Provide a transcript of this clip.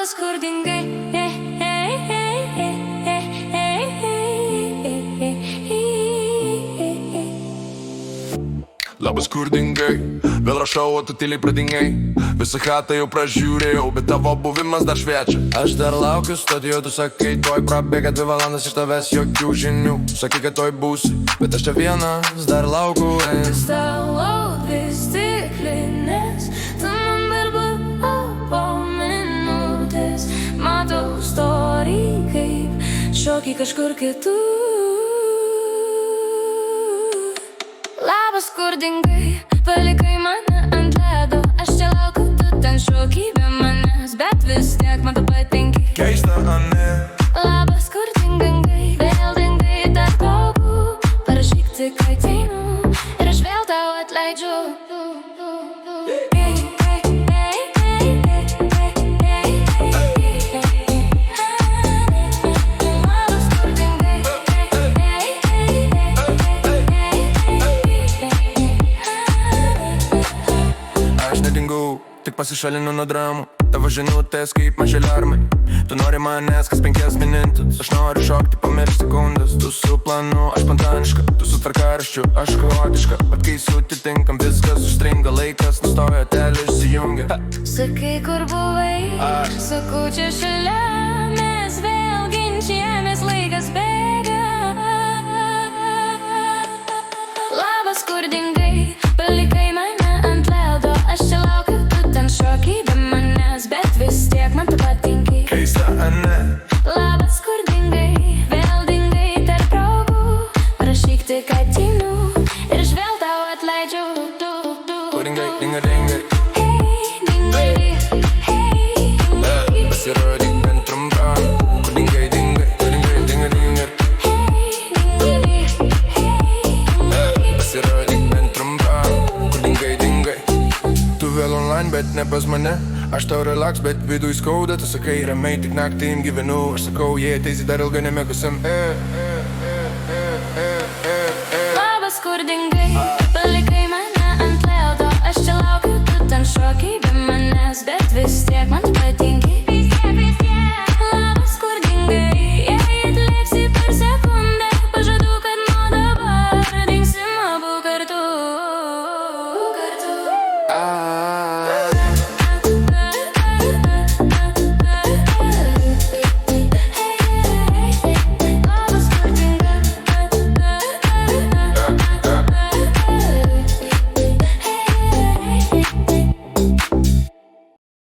Labas skurdingai. Labas skurdingai, vėl rašau, o tu tyliai pradingai. Visą chatą jau pražiūrėjau, bet tavo buvimas dar šviečia. Aš dar laukiu studijų, tu sakai, tuoj prabėga 2 valandas, iš tavęs jokių žinių. Sakai, kad tuoj būsi, bet aš čia vienas dar laukiu. Stalo dvi stiklinės, tu man dar buvo po minutės. Matau story, kaip šoki kažkur kitur. Labas skurdingai, palikai mane ant ledo. Aš čia laukiu, tu ten šoki be manęs, bet vis tiek man tu patinki. Keista, ane? Labas skurdingai, vėl dingai tarp plaukų. Parašyk tik ateinu ir aš vėl tau atleidžiu. Tik pasišalinu nuo dramų. Tavo žinutės kaip maži alarmai. Tu nori manęs kas 5 minutės. Aš noriu šokti po milisekundes. Tu su planu, aš spontaniška. Tu su tvarkaraščiu, aš chaotiška. Bet kai sutitinkam, viskas užstringa. Laikas nustoja, telė išsijungia. Sakai, kur buvai, sakau, čia šalia. Mes vėl ginčijamės, laikas bėga. Labas skurdingai, palikai mane ant ledo. Aš čia laukiu, šoki be manęs, bet vis tiek man tu patinki. Keista, ane? Labas skurdingai, vėl dingai tarp draugų. Parašyk tik ateinu ir aš vėl tau atleidžiu. Skurdingai, dingai, dingai. Hey, dingai, hey, dingai. Pasirodyk bent trumpam. Skurdingai, dingai, skurdingai, dingai, dingai. Hey, dingai, hey, dingai. Pasirodyk bent trumpam. Skurdingai, dingai. Tu vėl online, bet ne pas mane. Aš tau relax, bet viduj skauda. Tu sakai, ramiai tik naktim gyvenu. Aš sakau, jei ateisi dar ilgai nemėgusim. Labas skurdingai, palikai mane ant ledo. Aš čia laukiu, tu ten šoki be manęs, bet vis tiek man